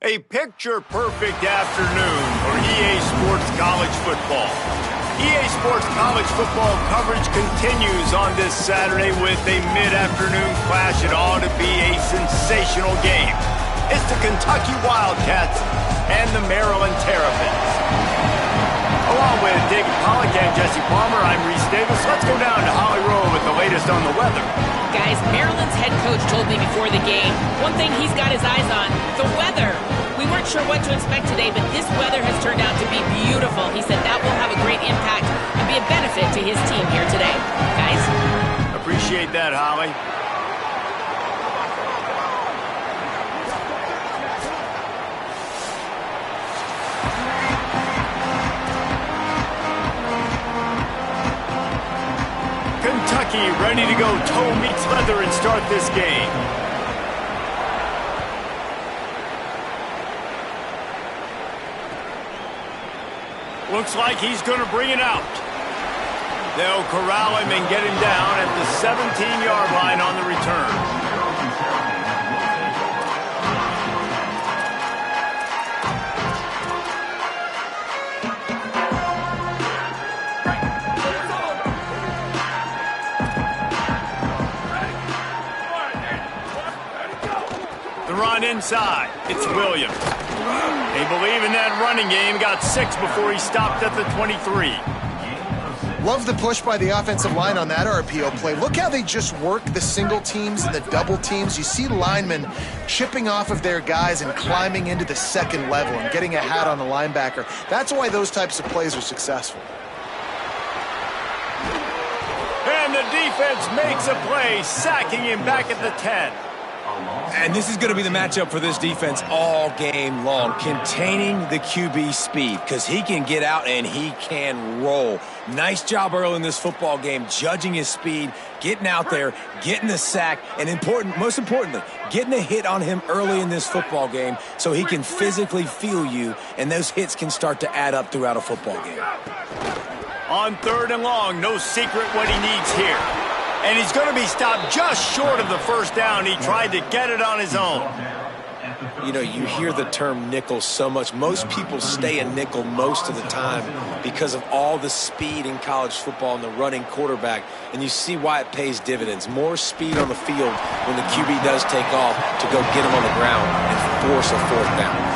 A picture-perfect afternoon for EA Sports College Football. EA Sports College Football coverage continues on this Saturday with a mid-afternoon clash. It ought to be a sensational game. It's the Kentucky Wildcats and the Maryland Terrapins. Along with David Pollack and Jesse Palmer, I'm Reese Davis. Let's go down to Holly Rowe with the latest on the weather. Guys, Maryland's head coach told me before the game, one thing he's got his eyes on, the weather. We weren't sure what to expect today, but this weather has turned out to be beautiful. He said that will have a great impact and be a benefit to his team here today. Guys? Appreciate that, Holly. Kentucky ready to go toe meets leather and start this game. Looks like he's going to bring it out. They'll corral him and get him down at the 17-yard line on the return. The run inside. It's Williams. They believe in that running game. Got 6 before he stopped at the 23. Love the push by the offensive line on that RPO play. Look how they just work the single teams and the double teams. You see linemen chipping off of their guys and climbing into the second level and getting a hat on the linebacker. That's why those types of plays are successful. And the defense makes a play, sacking him back at the 10. And this is going to be the matchup for this defense all game long, containing the QB speed, because he can get out and he can roll. Nice job early in this football game, judging his speed, getting out there, getting the sack, and most importantly, getting a hit on him early in this football game so he can physically feel you, and those hits can start to add up throughout a football game. On 3rd and long, no secret what he needs here. And he's going to be stopped just short of the first down. He tried to get it on his own. You know, you hear the term nickel so much. Most people stay a nickel most of the time because of all the speed in college football and the running quarterback. And you see why it pays dividends. More speed on the field when the QB does take off to go get him on the ground and force a 4th down.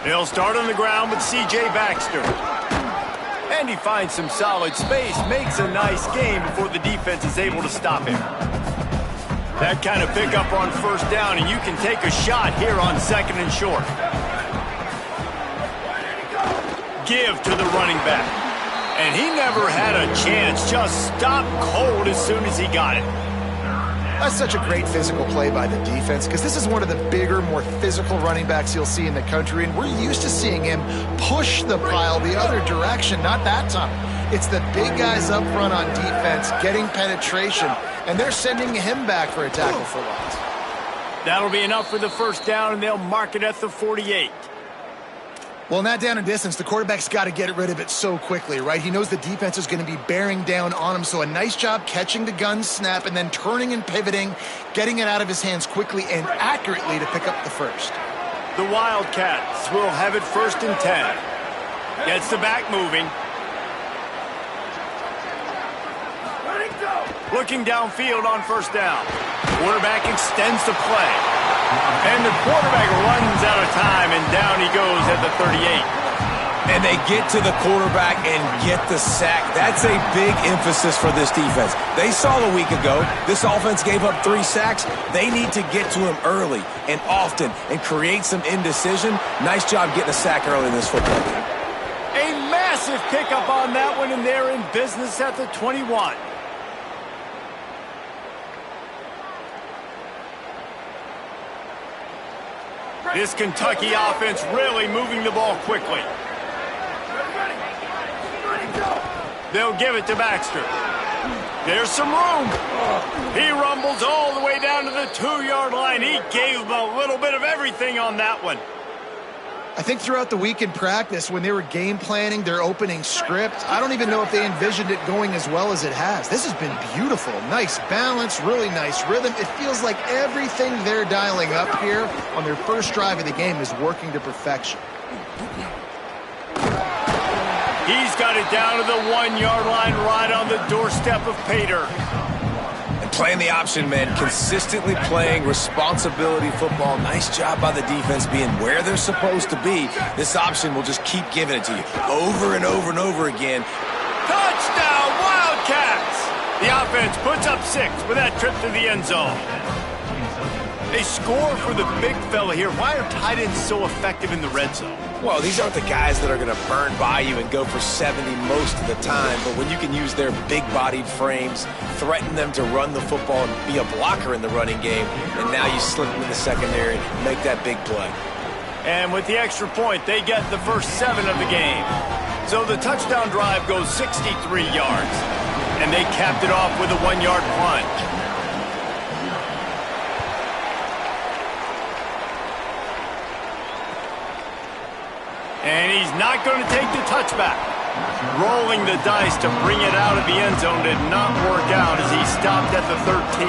He'll start on the ground with C.J. Baxter. And he finds some solid space, makes a nice game before the defense is able to stop him. That kind of pickup on 1st down, and you can take a shot here on 2nd and short. Give to the running back. And he never had a chance, just stopped cold as soon as he got it. That's such a great physical play by the defense because this is one of the bigger, more physical running backs you'll see in the country, and we're used to seeing him push the pile the other direction, not that time. It's the big guys up front on defense getting penetration, and they're sending him back for a tackle for loss. That'll be enough for the 1st down, and they'll mark it at the 48. Well, in that down and distance, the quarterback's got to get rid of it so quickly, right? He knows the defense is going to be bearing down on him, so a nice job catching the gun snap and then turning and pivoting, getting it out of his hands quickly and accurately to pick up the 1st. The Wildcats will have it 1st and 10. Gets the back moving. Looking downfield on 1st down. Quarterback extends the play. And the quarterback runs out of time, and down he goes at the 38. And they get to the quarterback and get the sack. That's a big emphasis for this defense. They saw a week ago, this offense gave up 3 sacks. They need to get to him early and often and create some indecision. Nice job getting a sack early in this football game. A massive pickup on that one, and they're in business at the 21. This Kentucky offense really moving the ball quickly. They'll give it to Baxter. There's some room. He rumbles all the way down to the 2-yard line. He gave him a little bit of everything on that one. I think throughout the week in practice, when they were game planning their opening script, I don't even know if they envisioned it going as well as it has. This has been beautiful. Nice balance, really nice rhythm. It feels like everything they're dialing up here on their first drive of the game is working to perfection. He's got it down to the 1-yard line right on the doorstep of Pater. Playing the option, man, consistently playing responsibility football. Nice job by the defense being where they're supposed to be. This option will just keep giving it to you over and over and over again. Touchdown, Wildcats! The offense puts up 6 with that trip to the end zone. They score for the big fella here. Why are tight ends so effective in the red zone? Well, these aren't the guys that are going to burn by you and go for 70 most of the time, but when you can use their big-bodied frames, threaten them to run the football and be a blocker in the running game, and now you slip them in the secondary and make that big play. And with the extra point, they get the first 7 of the game. So the touchdown drive goes 63 yards, and they capped it off with a 1-yard plunge. And he's not going to take the touchback. Rolling the dice to bring it out of the end zone did not work out as he stopped at the 13.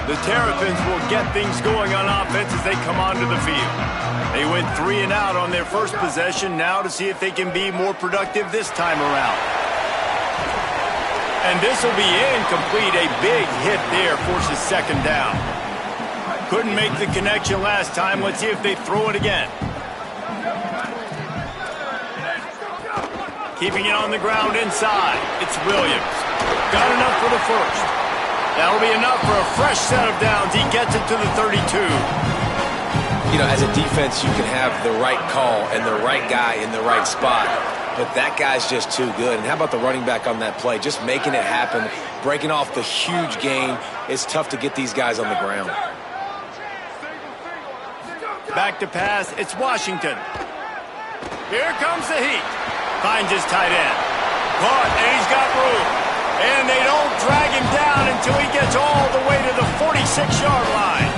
The Terrapins will get things going on offense as they come onto the field. They went 3 and out on their first possession, now to see if they can be more productive this time around. And this will be incomplete. A big hit there forces second down. Couldn't make the connection last time. Let's see if they throw it again. Keeping it on the ground inside. It's Williams. Got enough for the first. That'll be enough for a fresh set of downs. He gets it to the 32. You know, as a defense, you can have the right call and the right guy in the right spot, but that guy's just too good. And how about the running back on that play? Just making it happen, breaking off the huge gain. It's tough to get these guys on the ground. Back to pass. It's Washington. Here comes the heat. Finds his tight end. Caught, and he's got room. And they don't drag him down until he gets all the way to the 46-yard line.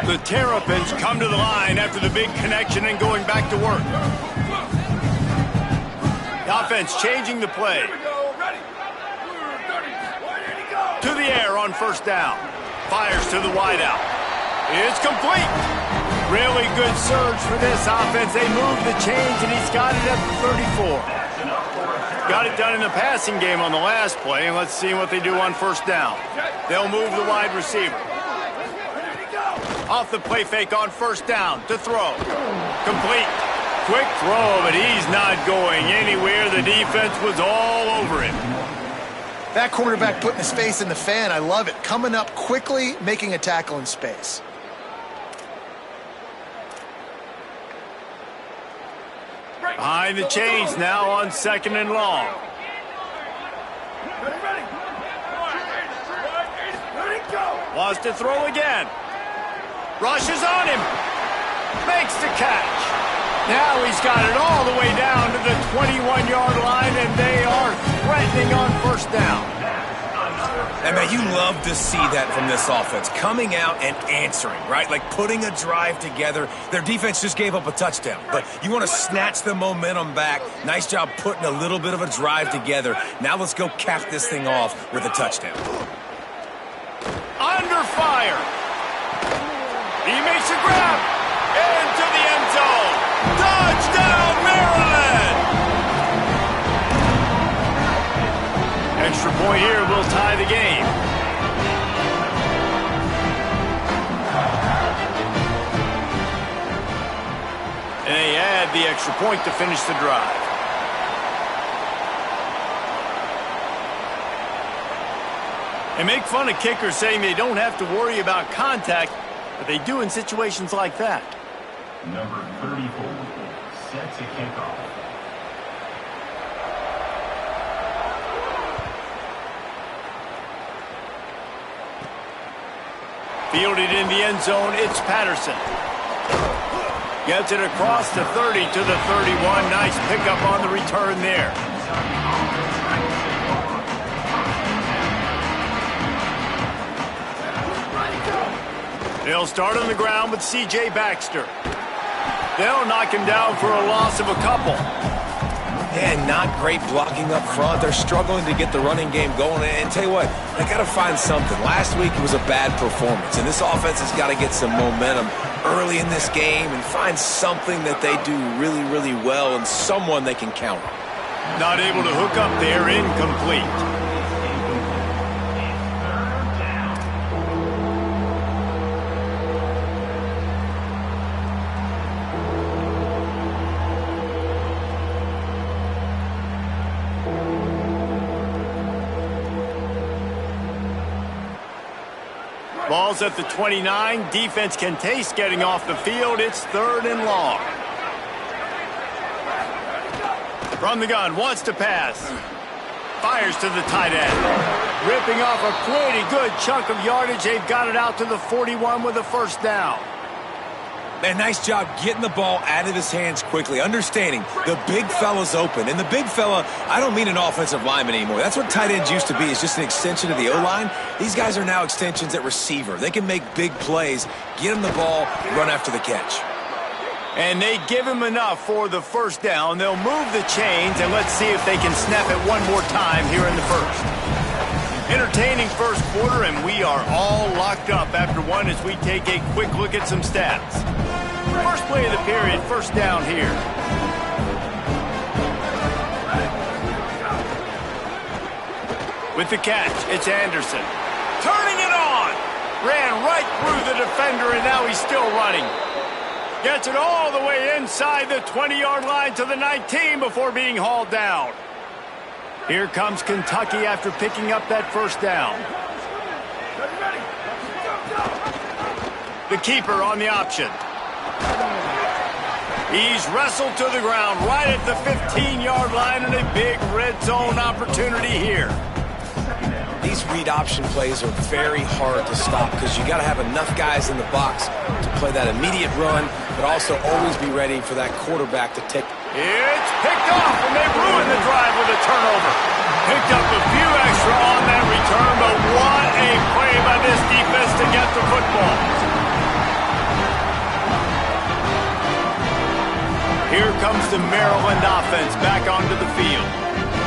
The Terrapins come to the line after the big connection and going back to work. The offense changing the play. To the air on first down. Fires to the wideout. It's complete. Really good surge for this offense. They move the chains, and he's got it at the 34. Got it done in the passing game on the last play, and let's see what they do on first down. They'll move the wide receiver. Off the play fake on first down to throw. Complete. Quick throw, but he's not going anywhere. The defense was all over him. That cornerback putting his face in the fan, I love it. Coming up quickly, making a tackle in space. Behind the chains now on 2nd and long. Wants to throw again. Rushes on him. Makes the catch. Now he's got it all the way down to the 21-yard line, and they are threatening on first down. And man, you love to see that from this offense. Coming out and answering, right? Like putting a drive together. Their defense just gave up a touchdown, but you want to snatch the momentum back. Nice job putting a little bit of a drive together. Now let's go cap this thing off with a touchdown. Under fire. He makes a grab into the end zone. Touchdown, Maryland! Extra point here will tie the game. And they add the extra point to finish the drive. They make fun of kickers saying they don't have to worry about contact, but they do in situations like that. Number 34, set to kick off. Fielded in the end zone, it's Patterson. Gets it across the 30 to the 31. Nice pickup on the return there. They'll start on the ground with C.J. Baxter. They'll knock him down for a loss of a couple. Yeah, not great blocking up front. They're struggling to get the running game going. And tell you what, they got to find something. Last week it was a bad performance, and this offense has got to get some momentum early in this game and find something that they do really, really well and someone they can count on. Not able to hook up there, incomplete. Ball's at the 29. Defense can taste getting off the field. It's 3rd and long. From the gun, wants to pass. Fires to the tight end. Ripping off a pretty good chunk of yardage. They've got it out to the 41 with a first down. Man, nice job getting the ball out of his hands quickly, understanding the big fella's open. And the big fella, I don't mean an offensive lineman anymore. That's what tight ends used to be, is just an extension of the O-line. These guys are now extensions at receiver. They can make big plays, get him the ball, run after the catch. And they give him enough for the first down. They'll move the chains, and let's see if they can snap it one more time here in the first. Entertaining first quarter, and we are all locked up after one as we take a quick look at some stats. First play of the period, first down here. With the catch, it's Anderson. Turning it on! Ran right through the defender, and now he's still running. Gets it all the way inside the 20-yard line to the 19 before being hauled down. Here comes Kentucky after picking up that first down. The keeper on the option. He's wrestled to the ground right at the 15-yard line, and a big red zone opportunity here. These read option plays are very hard to stop because you got to have enough guys in the box to play that immediate run, but also always be ready for that quarterback to take. It's picked off, and they ruin the drive with a turnover. Picked up a few extra on that return, but what a play by this defense to get the football. Here comes the Maryland offense back onto the field.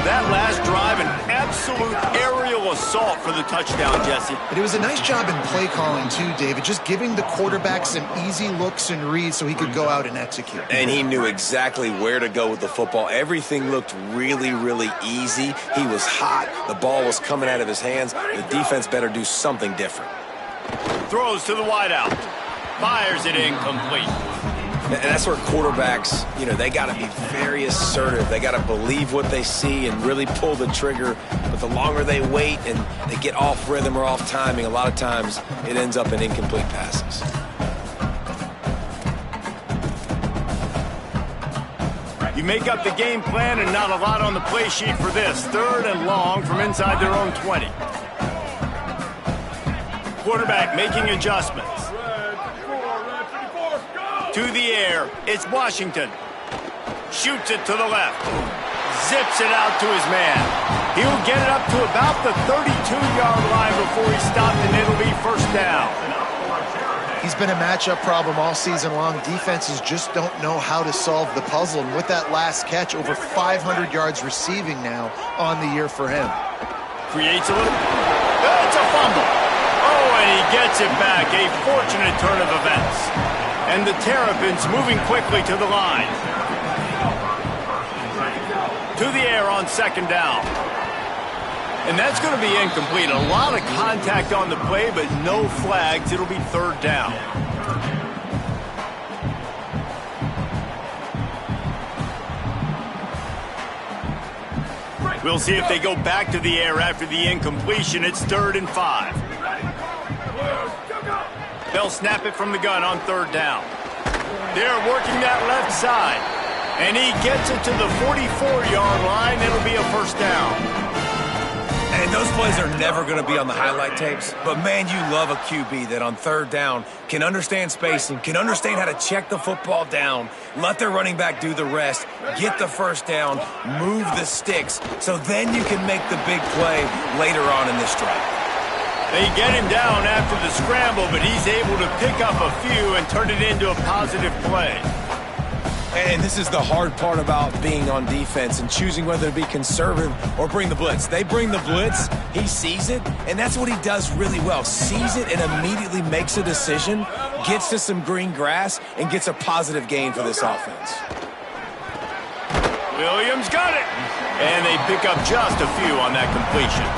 That last drive, an absolute aerial assault for the touchdown, Jesse. But it was a nice job in play calling, too, David, just giving the quarterback some easy looks and reads so he could go out and execute. And he knew exactly where to go with the football. Everything looked really, really easy. He was hot. The ball was coming out of his hands. The defense better do something different. Throws to the wideout. Fires it incomplete. And that's where quarterbacks, they got to be very assertive. They got to believe what they see and really pull the trigger. But the longer they wait and they get off rhythm or off timing, a lot of times it ends up in incomplete passes. You make up the game plan and not a lot on the play sheet for this. 3rd and long from inside their own 20. Quarterback making adjustments. To the air, it's Washington. Shoots it to the left. Zips it out to his man. He'll get it up to about the 32-yard line before he's stopped, and it'll be first down. He's been a matchup problem all season long. Defenses just don't know how to solve the puzzle. And with that last catch, over 500 yards receiving now on the year for him. Creates a little... It's a fumble. Oh, and he gets it back. A fortunate turn of events. And the Terrapins moving quickly to the line. To the air on second down. And that's going to be incomplete. A lot of contact on the play, but no flags. It'll be 3rd down. We'll see if they go back to the air after the incompletion. It's 3rd and 5. They'll snap it from the gun on 3rd down. They're working that left side. And he gets it to the 44-yard line. It'll be a first down. And those plays are never going to be on the highlight tapes. But, man, you love a QB that on third down can understand spacing, can understand how to check the football down, let their running back do the rest, get the first down, move the sticks, so then you can make the big play later on in this drive. They get him down after the scramble, but he's able to pick up a few and turn it into a positive play. And this is the hard part about being on defense and choosing whether to be conservative or bring the blitz. They bring the blitz, he sees it, and that's what he does really well. Sees it and immediately makes a decision, gets to some green grass, and gets a positive gain for this offense. Williams got it. And they pick up just a few on that completion.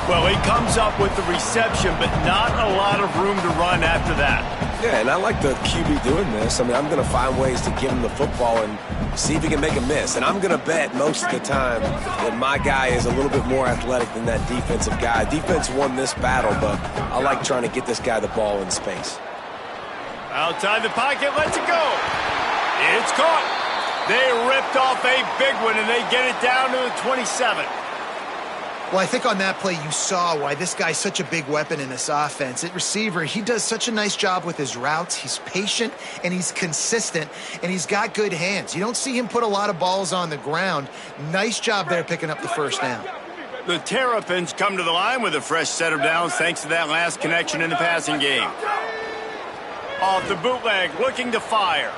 Well, he comes up with the reception, but not a lot of room to run after that. Yeah, and I like the QB doing this. I mean, I'm going to find ways to give him the football and see if he can make a miss. And I'm going to bet most of the time that my guy is a little bit more athletic than that defensive guy. Defense won this battle, but I like trying to get this guy the ball in space. Outside the pocket, lets it go. It's caught. They ripped off a big one, and they get it down to the 27. Well, I think on that play you saw why this guy's such a big weapon in this offense. At receiver, he does such a nice job with his routes. He's patient, and he's consistent, and he's got good hands. You don't see him put a lot of balls on the ground. Nice job there picking up the first down. The Terrapins come to the line with a fresh set of downs thanks to that last connection in the passing game. Off the bootleg, looking to fire.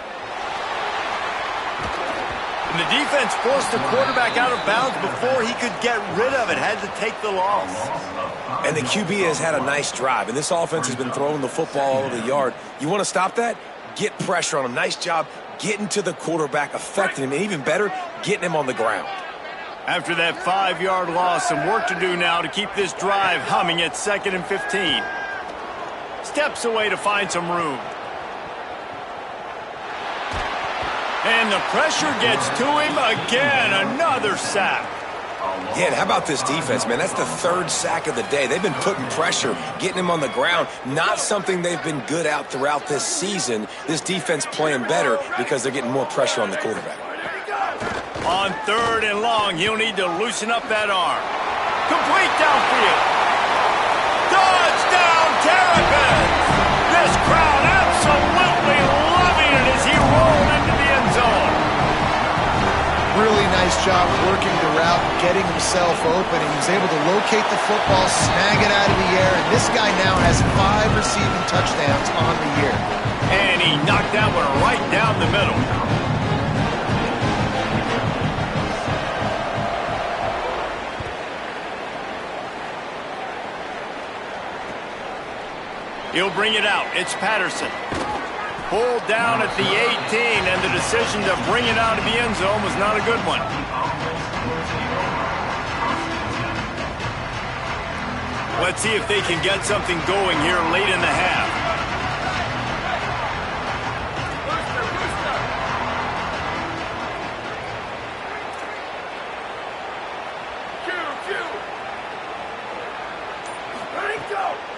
And the defense forced the quarterback out of bounds before he could get rid of it. Had to take the loss. And the QB has had a nice drive, and this offense has been throwing the football all over the yard. You want to stop that? Get pressure on him. Nice job getting to the quarterback, affecting him, and even better, getting him on the ground. After that 5-yard loss, some work to do now to keep this drive humming at 2nd and 15. Steps away to find some room. And the pressure gets to him again. Another sack. Yeah, and how about this defense, man? That's the 3rd sack of the day. They've been putting pressure, getting him on the ground. Not something they've been good at throughout this season. This defense playing better because they're getting more pressure on the quarterback. On 3rd and long, he'll need to loosen up that arm. Complete downfield. Touchdown, Terrapins! This crowd absolutely loving it as he rolled into the end zone. Really nice job working the route, getting himself open, and he was able to locate the football, snag it out of the air, and this guy now has 5 receiving touchdowns on the year. And he knocked that one right down the middle. He'll bring it out. It's Patterson. Pulled down at the 18, and the decision to bring it out of the end zone was not a good one. Let's see if they can get something going here late in the half.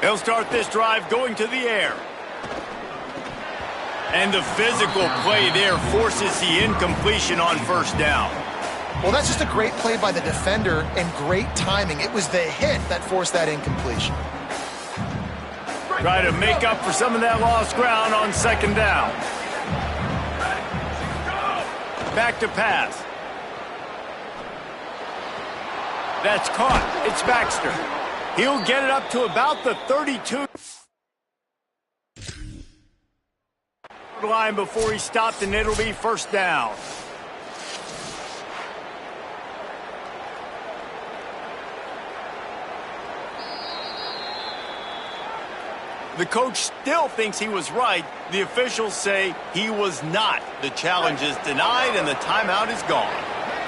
He'll start this drive going to the air. And the physical play there forces the incompletion on 1st down. Well, that's just a great play by the defender and great timing. It was the hit that forced that incompletion. Try to make up for some of that lost ground on 2nd down. Back to pass. That's caught. It's Baxter. He'll get it up to about the 32 line before he stopped, and it'll be 1st down. The coach still thinks he was right. The officials say he was not. The challenge is denied, and the timeout is gone.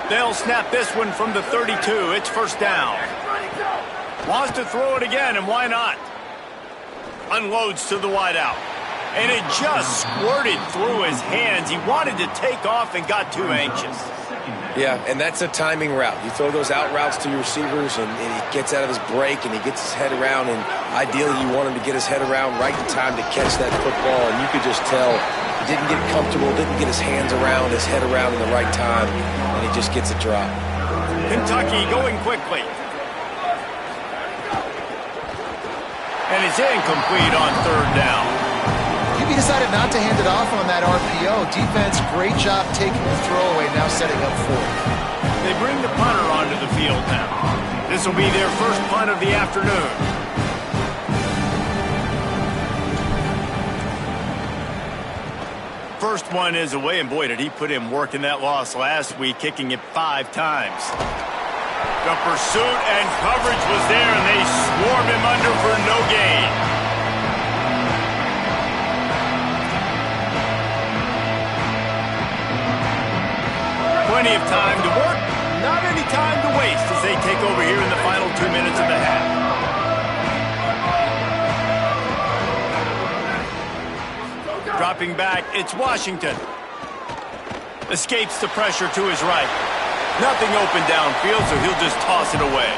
They'll snap this one from the 32. It's 1st down. Wants to throw it again, and why not? Unloads to the wideout. And it just squirted through his hands. He wanted to take off and got too anxious. Yeah, and that's a timing route. You throw those out routes to your receivers, and he gets out of his break, and he gets his head around, and ideally you want him to get his head around right in time to catch that football, and you could just tell he didn't get comfortable, didn't get his hands around, his head around in the right time, and he just gets a drop. Kentucky going quickly. And it's incomplete on third down. QB decided not to hand it off on that RPO. Defense, great job taking the throwaway, now setting up fourth. They bring the punter onto the field now. This will be their first punt of the afternoon. First one is away, and boy, did he put in work in that loss last week, kicking it 5 times. The pursuit and coverage was there, and they swarm him under for no gain. Plenty of time to work, not any time to waste as they take over here in the final 2 minutes of the half. Dropping back, it's Washington. Escapes the pressure to his right. Nothing open downfield, so he'll just toss it away.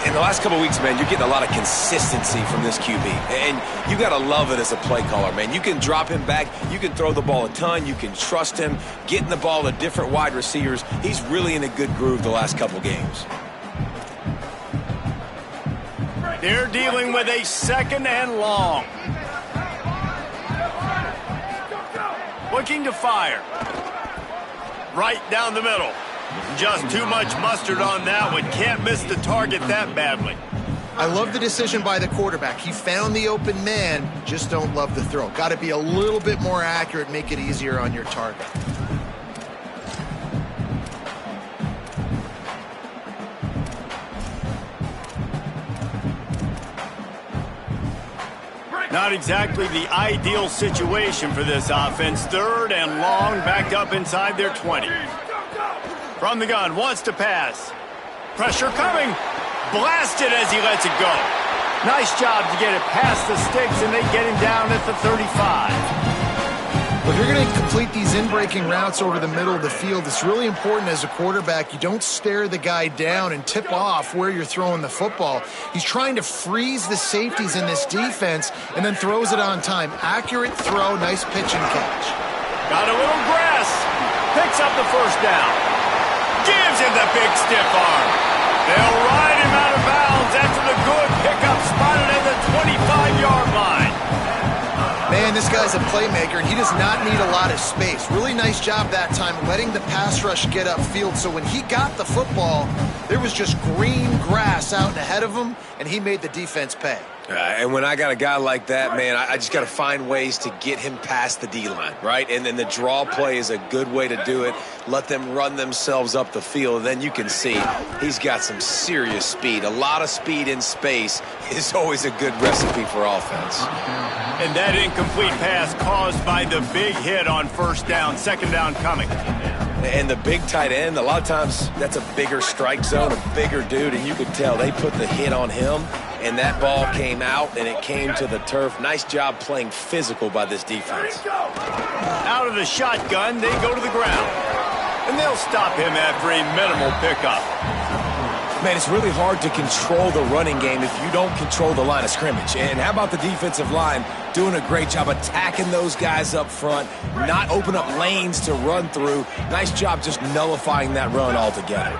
In the last couple of weeks, man, you're getting a lot of consistency from this QB. And you got to love it as a play caller, man. You can drop him back. You can throw the ball a ton. You can trust him. Getting the ball to different wide receivers. He's really in a good groove the last couple games. They're dealing with a second and long. Looking to fire. Right down the middle. Just too much mustard on that one. Can't miss the target that badly. I love the decision by the quarterback. He found the open man, just don't love the throw. Got to be a little bit more accurate, make it easier on your target. Not exactly the ideal situation for this offense. Third and long, backed up inside their 20. From the gun, wants to pass. Pressure coming. Blasted as he lets it go. Nice job to get it past the sticks, and they get him down at the 35. If you're going to complete these in-breaking routes over the middle of the field, it's really important as a quarterback you don't stare the guy down and tip off where you're throwing the football. He's trying to freeze the safeties in this defense and then throws it on time. Accurate throw, nice pitch and catch. Got a little grass. Picks up the first down. Gives him the big stiff arm. They'll ride him out of bounds after the good pickup spotted at the 25-yard line. Man, this guy's a playmaker, and he does not need a lot of space. Really nice job that time letting the pass rush get upfield. So when he got the football, there was just green grass out ahead of him, and he made the defense pay. And when I got a guy like that, man, I just got to find ways to get him past the D-line, right? And then the draw play is a good way to do it. Let them run themselves up the field. Then you can see he's got some serious speed. A lot of speed in space is always a good recipe for offense. And that incomplete pass caused by the big hit on first down. Second down coming. And the big tight end, a lot of times that's a bigger strike zone, a bigger dude, and you could tell they put the hit on him, and that ball came out, and it came to the turf. Nice job playing physical by this defense. Out of the shotgun, they go to the ground. And they'll stop him after a minimal pickup. Man, it's really hard to control the running game if you don't control the line of scrimmage. And how about the defensive line doing a great job attacking those guys up front, not open up lanes to run through. Nice job just nullifying that run altogether.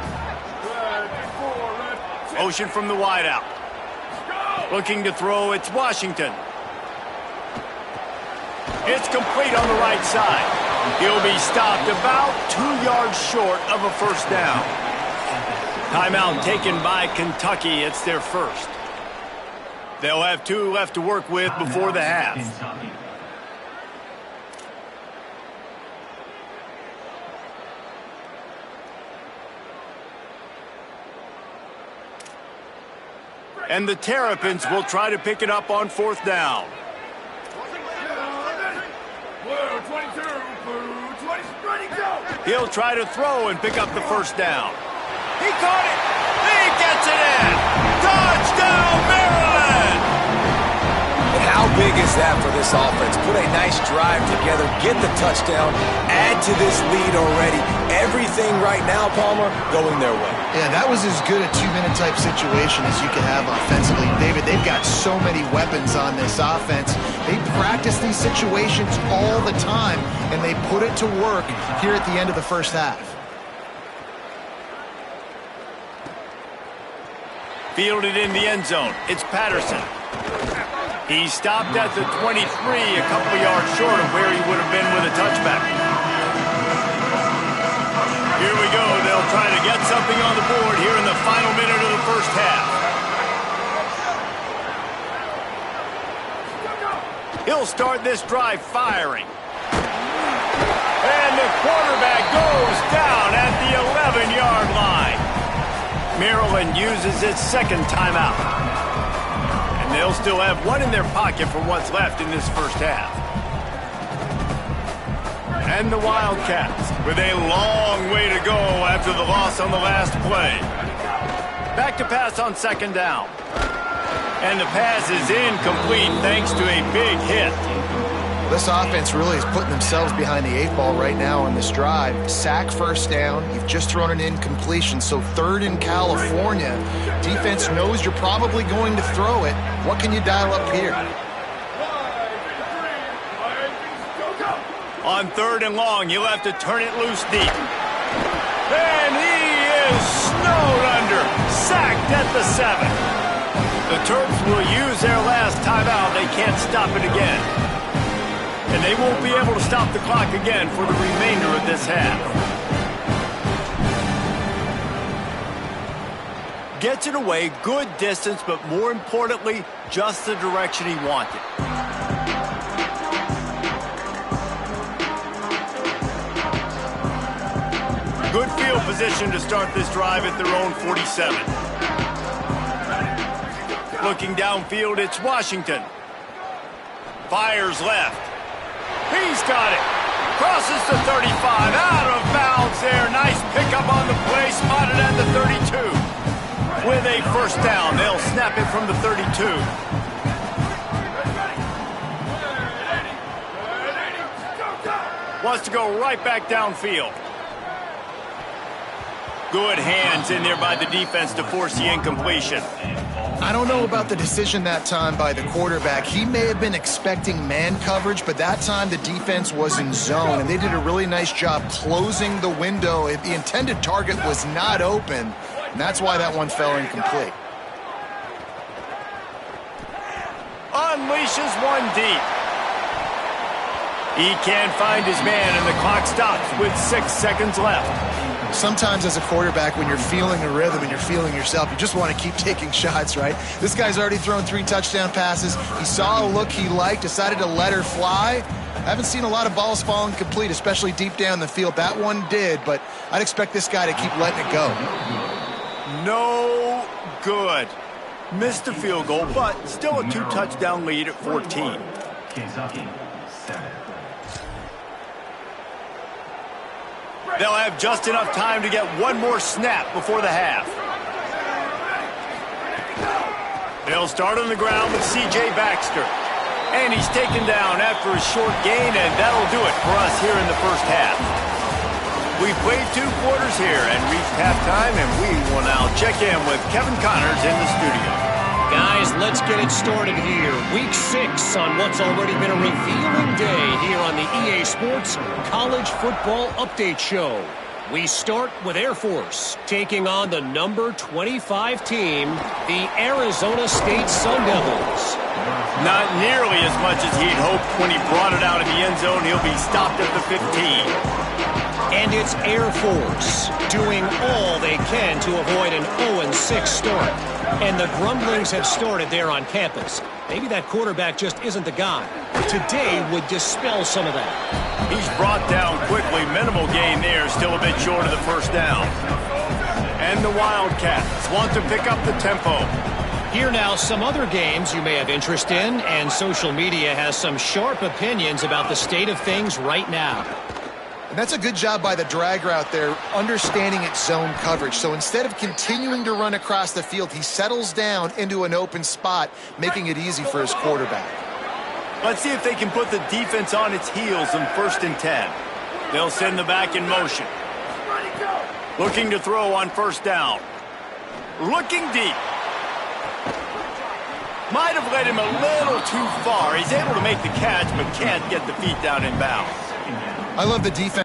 Motion from the wideout. Looking to throw, it's Washington. It's complete on the right side. He'll be stopped about 2 yards short of a first down. Timeout taken by Kentucky. It's their first. They'll have 2 left to work with before the half. And the Terrapins will try to pick it up on fourth down. He'll try to throw and pick up the first down. He caught it. He gets it in. Touchdown, Maryland! And how big is that for this offense? Put a nice drive together, get the touchdown, add to this lead already. Everything right now, Palmer, going their way. Yeah, that was as good a 2-minute type situation as you could have offensively. David, they've got so many weapons on this offense. They practice these situations all the time, and they put it to work here at the end of the first half. Fielded in the end zone. It's Patterson. He stopped at the 23, a couple yards short of where he would have been with a touchback. Here we go. They'll try to get something on the board here in the final minute of the first half. He'll start this drive firing. And the quarterback goes down at the 11-yard line. Maryland uses its second timeout. And they'll still have one in their pocket for what's left in this first half. And the Wildcats with a long way to go after the loss on the last play. Back to pass on second down. And the pass is incomplete thanks to a big hit. This offense really is putting themselves behind the 8 ball right now on this drive. Sack first down. You've just thrown an incompletion, so third in California. Defense knows you're probably going to throw it. What can you dial up here? On third and long, you'll have to turn it loose deep. And he is snowed under. Sacked at the 7. The Terps will use their last timeout. They can't stop it again. And they won't be able to stop the clock again for the remainder of this half. Gets it away, good distance, but more importantly, just the direction he wanted. Good field position to start this drive at their own 47. Looking downfield, it's Washington. Fires left. He's got it. Crosses the 35. Out of bounds there. Nice pickup on the play. Spotted at the 32. With a first down. They'll snap it from the 32. Wants to go right back downfield. Good hands in there by the defense to force the incompletion. I don't know about the decision that time by the quarterback. He may have been expecting man coverage, but that time the defense was in zone, and they did a really nice job closing the window. The intended target was not open, and that's why that one fell incomplete. Unleashes one deep. He can't find his man, and the clock stops with 6 seconds left. Sometimes as a quarterback, when you're feeling the rhythm and you're feeling yourself, you just want to keep taking shots, right? This guy's already thrown 3 touchdown passes. He saw a look he liked, decided to let her fly. I haven't seen a lot of balls fall incomplete, especially deep down the field. That one did, but I'd expect this guy to keep letting it go. No good. Missed the field goal, but still a 2-touchdown lead at 14. Kentucky, 7. They'll have just enough time to get one more snap before the half. They'll start on the ground with C.J. Baxter. And he's taken down after a short gain, and that'll do it for us here in the first half. We've played 2 quarters here and reached halftime, and we will now check in with Kevin Connors in the studio. Guys, let's get it started here. Week 6 on what's already been a revealing day here on the EA Sports College Football Update Show. We start with Air Force taking on the number 25 team, the Arizona State Sun Devils. Not nearly as much as he'd hoped when he brought it out of the end zone. He'll be stopped at the 15. And it's Air Force doing all they can to avoid an 0-6 start. And the grumblings have started there on campus. Maybe that quarterback just isn't the guy. Today would dispel some of that. He's brought down quickly. Minimal gain there. Still a bit short of the first down. And the Wildcats want to pick up the tempo. Here now, some other games you may have interest in, and social media has some sharp opinions about the state of things right now. And that's a good job by the drag route there, understanding its zone coverage. So instead of continuing to run across the field, he settles down into an open spot, making it easy for his quarterback. Let's see if they can put the defense on its heels in 1st and 10. They'll send the back in motion. Looking to throw on 1st down. Looking deep. Might have led him a little too far. He's able to make the catch, but can't get the feet down in bounds. I love the defense.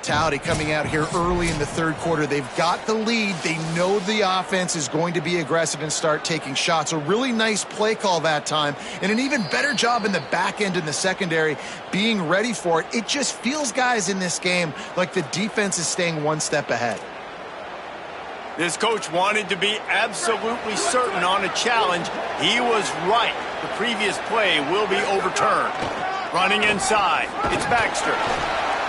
mentality coming out here early in the third quarter. They've got the lead. They know the offense is going to be aggressive and start taking shots. A really nice play call that time, and an even better job in the back end in the secondary being ready for it. It just feels, guys, in this game like the defense is staying one step ahead. This coach wanted to be absolutely certain on a challenge. He was right. The previous play will be overturned. Running inside, it's Baxter.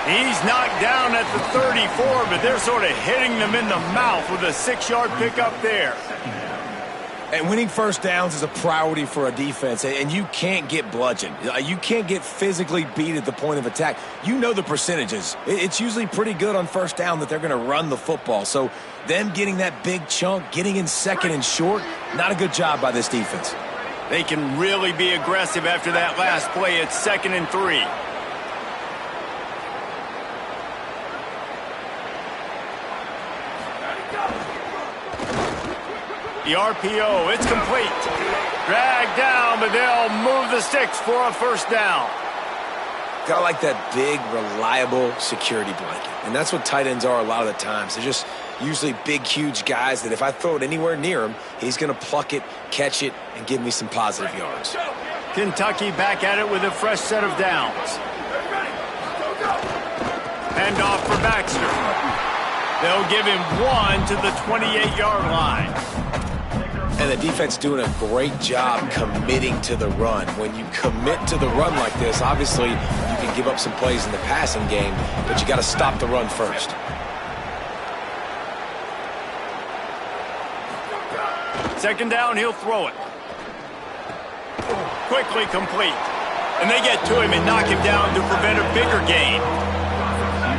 He's knocked down at the 34, but they're sort of hitting them in the mouth with a 6-yard pickup there. And winning first downs is a priority for a defense, and you can't get bludgeoned. You can't get physically beat at the point of attack. You know the percentages. It's usually pretty good on first down that they're going to run the football. So them getting that big chunk, getting in second and short, not a good job by this defense. They can really be aggressive after that last play. It's 2nd and 3. The RPO, it's complete. Dragged down, but they'll move the sticks for a first down. Kind of like that big, reliable security blanket. And that's what tight ends are a lot of the times. They're just usually big, huge guys that if I throw it anywhere near him, he's going to pluck it, catch it, and give me some positive yards. Kentucky back at it with a fresh set of downs. Hand off for Baxter. They'll give him 1 to the 28-yard line. And the defense doing a great job committing to the run. When you commit to the run like this, obviously you can give up some plays in the passing game, but you got to stop the run first. Second down, he'll throw it. Quickly complete. And they get to him and knock him down to prevent a bigger gain.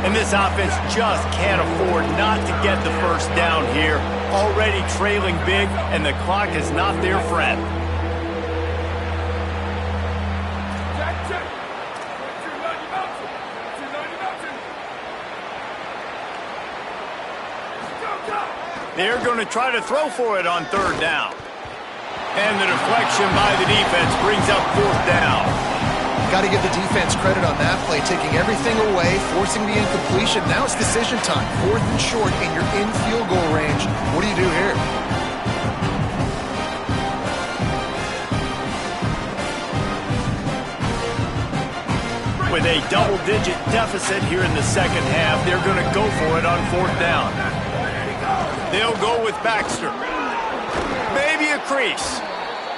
And this offense just can't afford not to get the first down here. Already trailing big, and the clock is not their friend. They're going to try to throw for it on 3rd down. And the deflection by the defense brings up 4th down. Got to give the defense credit on that play, taking everything away, forcing the incompletion. Now it's decision time. 4th and short, and you're in field goal range. What do you do here? With a double-digit deficit here in the second half, they're going to go for it on 4th down. They'll go with Baxter. Maybe a crease.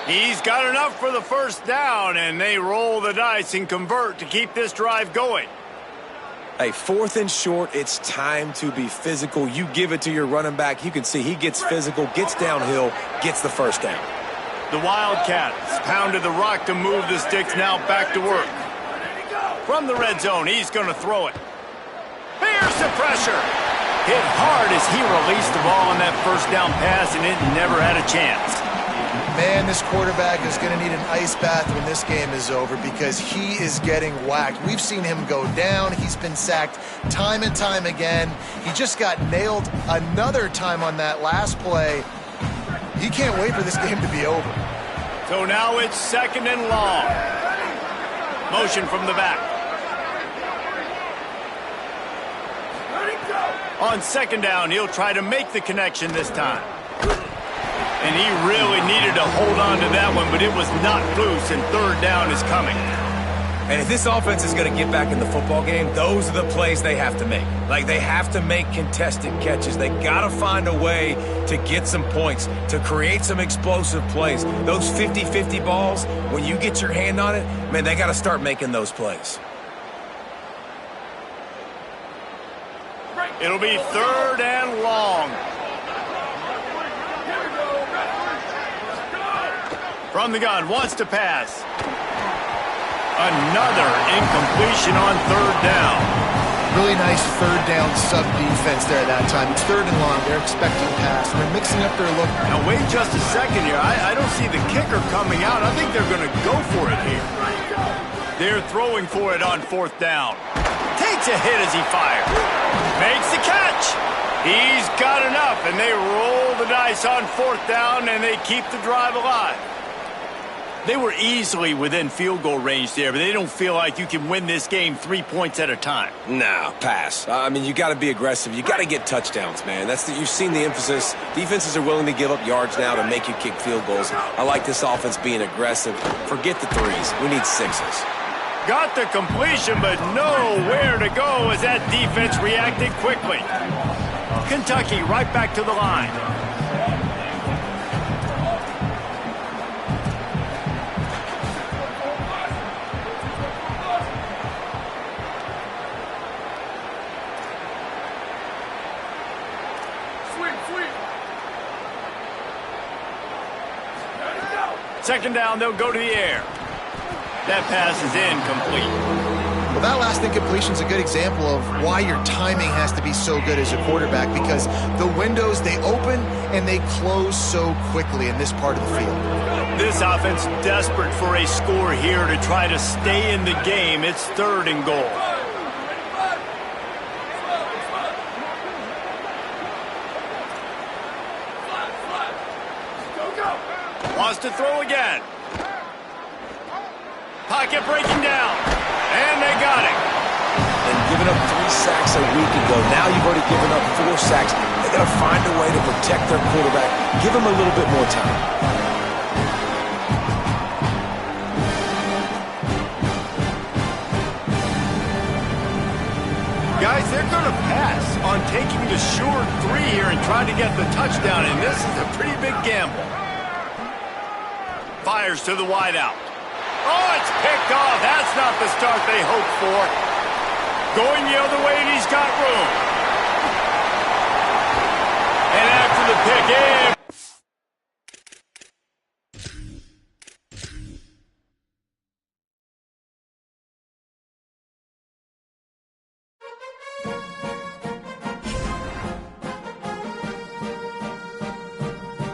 He's got enough for the first down, and they roll the dice and convert to keep this drive going. Hey, 4th and short, it's time to be physical. You give it to your running back. You can see he gets physical, gets downhill, gets the first down. The Wildcats pounded the rock to move the sticks, now back to work. From the red zone, he's going to throw it. Here's the pressure. Hit hard as he released the ball on that first down pass, and it never had a chance. Man, this quarterback is going to need an ice bath when this game is over because he is getting whacked. We've seen him go down. He's been sacked time and time again. He just got nailed another time on that last play. He can't wait for this game to be over. So now it's 2nd and long. Motion from the back. On 2nd down, he'll try to make the connection this time. And he really needed to hold on to that one, but it was not loose, and 3rd down is coming. And if this offense is going to get back in the football game, those are the plays they have to make. Like, they have to make contested catches. They got to find a way to get some points, to create some explosive plays. Those 50-50 balls, when you get your hand on it, man, they got to start making those plays. It'll be 3rd and long. From the gun, wants to pass. Another incompletion on 3rd down. Really nice 3rd down sub-defense there that time. It's 3rd and long. They're expecting pass. They're mixing up their look. Now, wait just a second here. I don't see the kicker coming out. I think they're going to go for it here. They're throwing for it on 4th down. Takes a hit as he fires. Makes the catch. He's got enough, and they roll the dice on 4th down, and they keep the drive alive. They were easily within field goal range there, but they don't feel like you can win this game 3 points at a time. No, pass. I mean, you got to be aggressive. You got to get touchdowns, man. You've seen the emphasis. Defenses are willing to give up yards now to make you kick field goals. I like this offense being aggressive. Forget the threes. We need sixes. Got the completion, but nowhere to go as that defense reacted quickly. Kentucky right back to the line. Second down, they'll go to the air. That pass is incomplete. Well, that last incompletion is a good example of why your timing has to be so good as a quarterback, because the windows, they open and they close so quickly in this part of the field. This offense desperate for a score here to try to stay in the game. It's 3rd and goal. Wants to throw again. Pocket breaking down. And they got it. And giving up 3 sacks a week ago. Now you've already given up 4 sacks. They got to find a way to protect their quarterback. Give him a little bit more time. Guys, they're going to pass on taking the short 3 here and trying to get the touchdown. And this is a pretty big gamble. Fires to the wideout. Oh, it's picked off. That's not the start they hoped for. Going the other way, and he's got room. And after the pick,